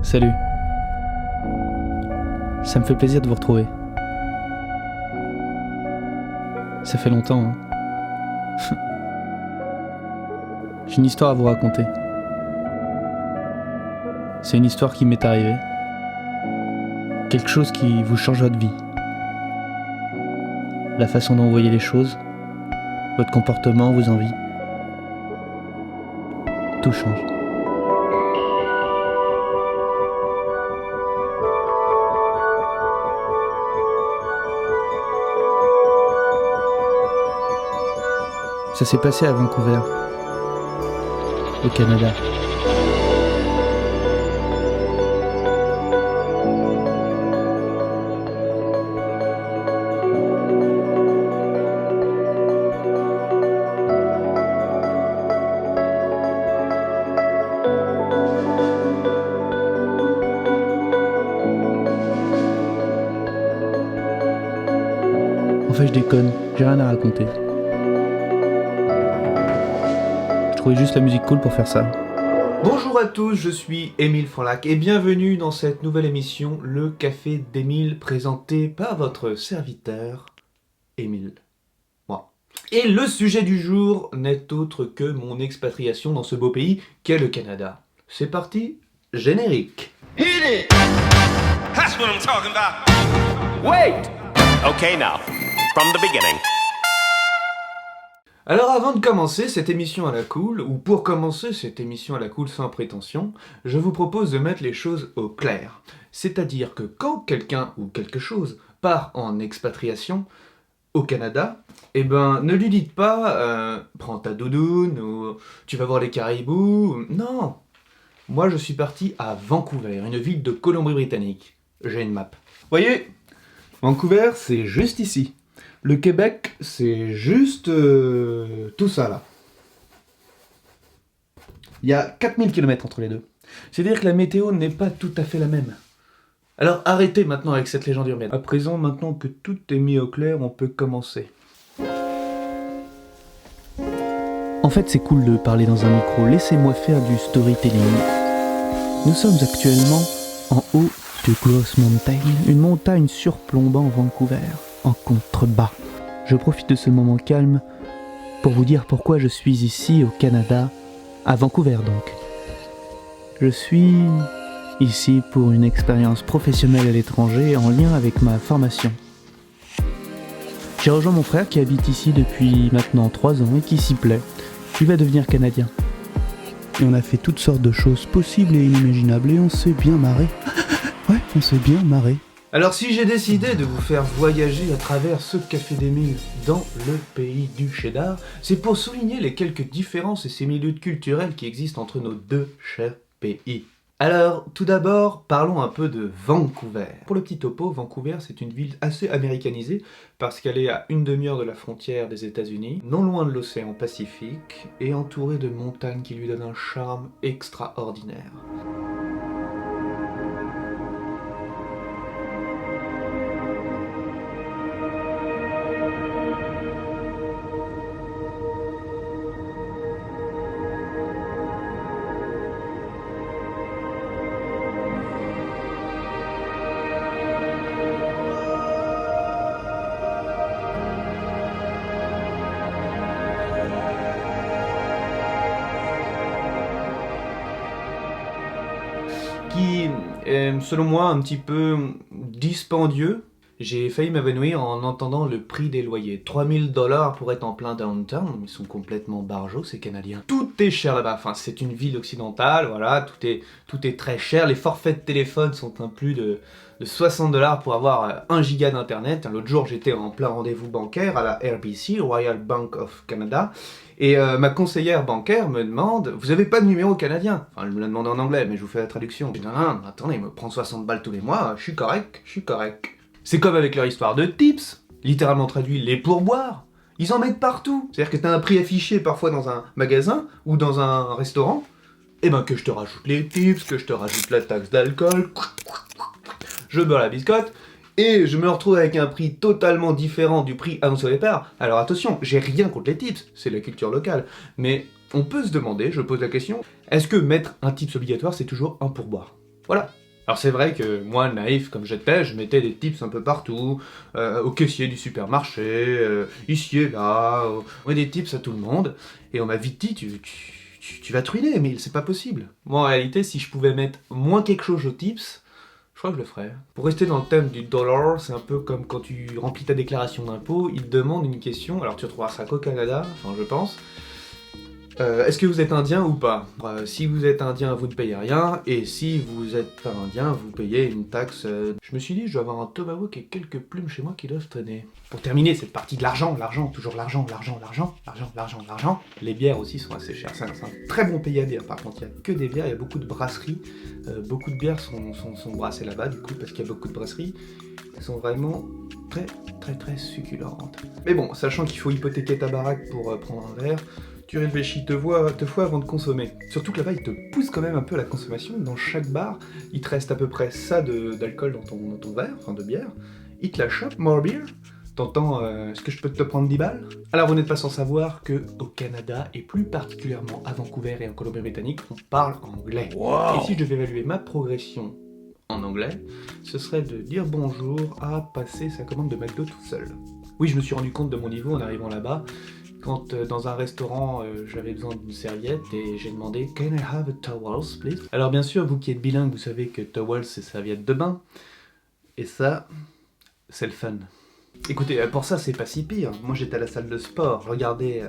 Salut. Ça me fait plaisir de vous retrouver. Ça fait longtemps, hein. J'ai une histoire à vous raconter. C'est une histoire qui m'est arrivée. Quelque chose qui vous change votre vie. La façon dont vous voyez les choses, votre comportement, vos envies. Tout change. Ça s'est passé à Vancouver, au Canada. En fait, je déconne, j'ai rien à raconter. Je trouvais juste la musique cool pour faire ça. Bonjour à tous, je suis Émile Franlac et bienvenue dans cette nouvelle émission, le Café d'Émile, présenté par votre serviteur, Émile. Moi. Et le sujet du jour n'est autre que mon expatriation dans ce beau pays qu'est le Canada. C'est parti, générique. Hit it! That's what I'm talking about. Wait! Okay, now, from the beginning. Alors avant de commencer cette émission à la cool, ou pour commencer cette émission à la cool sans prétention, je vous propose de mettre les choses au clair. C'est-à-dire que quand quelqu'un ou quelque chose part en expatriation au Canada, eh ben ne lui dites pas prends ta doudoune ou tu vas voir les caribous. Non! Moi je suis parti à Vancouver, une ville de Colombie-Britannique. J'ai une map. Voyez, Vancouver c'est juste ici. Le Québec, c'est juste tout ça là. Il y a 4000 km entre les deux. C'est-à-dire que la météo n'est pas tout à fait la même. Alors arrêtez maintenant avec cette légende urbaine. À présent, maintenant que tout est mis au clair, on peut commencer. En fait, c'est cool de parler dans un micro. Laissez-moi faire du storytelling. Nous sommes actuellement en haut de Grouse Mountain, une montagne surplombant Vancouver, en contrebas. Je profite de ce moment calme pour vous dire pourquoi je suis ici au Canada, à Vancouver donc. Je suis ici pour une expérience professionnelle à l'étranger en lien avec ma formation. J'ai rejoint mon frère qui habite ici depuis maintenant 3 ans et qui s'y plaît. Il va devenir canadien. Et on a fait toutes sortes de choses possibles et inimaginables et on s'est bien marré. Ouais, on s'est bien marré. Alors si j'ai décidé de vous faire voyager à travers ce Café d'Émile dans le pays du cheddar, c'est pour souligner les quelques différences et similitudes culturelles qui existent entre nos deux chers pays. Alors, tout d'abord, parlons un peu de Vancouver. Pour le petit topo, Vancouver, c'est une ville assez américanisée parce qu'elle est à une demi-heure de la frontière des États-Unis, non loin de l'océan Pacifique et entourée de montagnes qui lui donnent un charme extraordinaire. Qui est, selon moi, un petit peu dispendieux. J'ai failli m'évanouir en entendant le prix des loyers. 3000 $ pour être en plein downtown, ils sont complètement barjots ces Canadiens. Tout est cher là-bas, enfin c'est une ville occidentale, voilà, tout est très cher. Les forfaits de téléphone sont un plus de 60 $ pour avoir 1 giga d'internet. L'autre jour j'étais en plein rendez-vous bancaire à la RBC, Royal Bank of Canada, et ma conseillère bancaire me demande « Vous avez pas de numéro canadien ?» Enfin, elle me l'a demandé en anglais, mais je vous fais la traduction. Je dis « Non, attendez, il me prend 60 balles tous les mois, je suis correct. » C'est comme avec leur histoire de tips, littéralement traduit les pourboires. Ils en mettent partout. C'est-à-dire que t'as un prix affiché parfois dans un magasin ou dans un restaurant, et ben que je te rajoute les tips, que je te rajoute la taxe d'alcool, je beurre la biscotte, et je me retrouve avec un prix totalement différent du prix annoncé au départ. Alors attention, j'ai rien contre les tips, c'est la culture locale, mais on peut se demander, je pose la question, est-ce que mettre un tips obligatoire c'est toujours un pourboire ? Voilà. Alors c'est vrai que moi, naïf comme j'étais, je mettais des tips un peu partout, au caissier du supermarché, ici et là, on met des tips à tout le monde, et on m'a vite dit, tu vas te ruiner, mais c'est pas possible. Moi en réalité, si je pouvais mettre moins quelque chose aux tips, je crois que je le ferais. Pour rester dans le thème du dollar, c'est un peu comme quand tu remplis ta déclaration d'impôt, ils te demandent une question, alors tu retrouveras ça qu'au Canada, enfin je pense. Est-ce que vous êtes indien ou pas? Si vous êtes indien, vous ne payez rien, et si vous êtes pas indien, vous payez une taxe. Je me suis dit, je dois avoir un tomahawk et quelques plumes chez moi qui doivent traîner. Pour terminer cette partie de l'argent, toujours l'argent. Les bières aussi sont assez chères. C'est un très bon pays à bière, par contre, il n'y a que des bières, il y a beaucoup de brasseries. Beaucoup de bières sont brassées là-bas, du coup, parce qu'il y a beaucoup de brasseries. Elles sont vraiment très succulentes. Mais bon, sachant qu'il faut hypothéquer ta baraque pour prendre un verre, tu réfléchis deux fois avant de consommer. Surtout que là-bas, ils te poussent quand même un peu à la consommation. Dans chaque bar, il te reste à peu près ça d'alcool dans ton verre, enfin de bière. Ils te la chopent, more beer. T'entends, est-ce que je peux te prendre 10 balles? Alors vous n'êtes pas sans savoir que au Canada, et plus particulièrement à Vancouver et en Colombie-Britannique, on parle anglais. Wow. Et si je devais évaluer ma progression en anglais, ce serait de dire bonjour à passer sa commande de McDo tout seul. Oui, je me suis rendu compte de mon niveau en arrivant là-bas, quand dans un restaurant j'avais besoin d'une serviette et j'ai demandé « Can I have a towel, please ?» Alors bien sûr, vous qui êtes bilingue, vous savez que towel c'est serviette de bain, et ça, c'est le fun. Écoutez, pour ça c'est pas si pire. Moi j'étais à la salle de sport, je regardais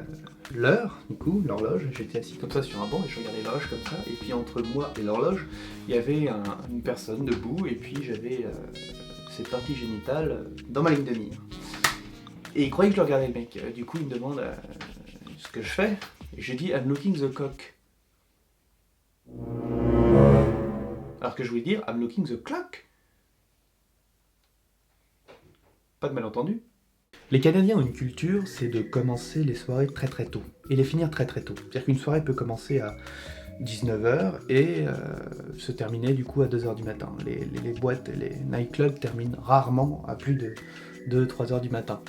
l'heure, du coup, l'horloge, j'étais assis comme ça sur un banc et je regardais l'horloge comme ça, et puis entre moi et l'horloge, il y avait une personne debout, et puis j'avais ses parties génitales dans ma ligne de mire. Et il croyait que je le regardais le mec, du coup il me demande ce que je fais, et je dis I'm looking the cock. Alors que je voulais dire I'm looking the clock. Pas de malentendu. Les Canadiens ont une culture, c'est de commencer les soirées très tôt, et les finir très tôt. C'est-à-dire qu'une soirée peut commencer à 19h et se terminer du coup à 2h du matin. Les boîtes et les nightclubs terminent rarement à plus de 2-3h du matin.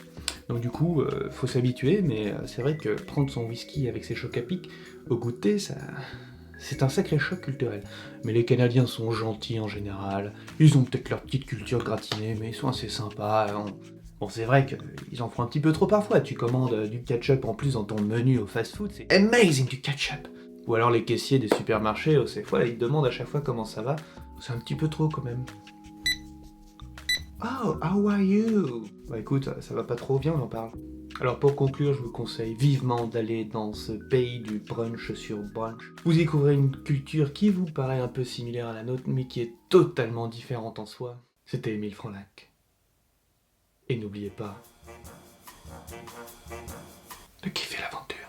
Donc du coup, faut s'habituer, mais c'est vrai que prendre son whisky avec ses chocs à pic au goûter, c'est un sacré choc culturel. Mais les Canadiens sont gentils en général, ils ont peut-être leur petite culture gratinée, mais ils sont assez sympas. Bon, c'est vrai qu'ils en font un petit peu trop parfois, tu commandes du ketchup en plus dans ton menu au fast-food, c'est amazing du ketchup. Ou alors les caissiers des supermarchés, ces fois, ils te demandent à chaque fois comment ça va, c'est un petit peu trop quand même. Oh, how are you? Bah écoute, ça va pas trop, viens on en parle. Alors pour conclure, je vous conseille vivement d'aller dans ce pays du brunch sur brunch. Vous découvrez une culture qui vous paraît un peu similaire à la nôtre, mais qui est totalement différente en soi. C'était Émile Franlac. Et n'oubliez pas de kiffer l'aventure.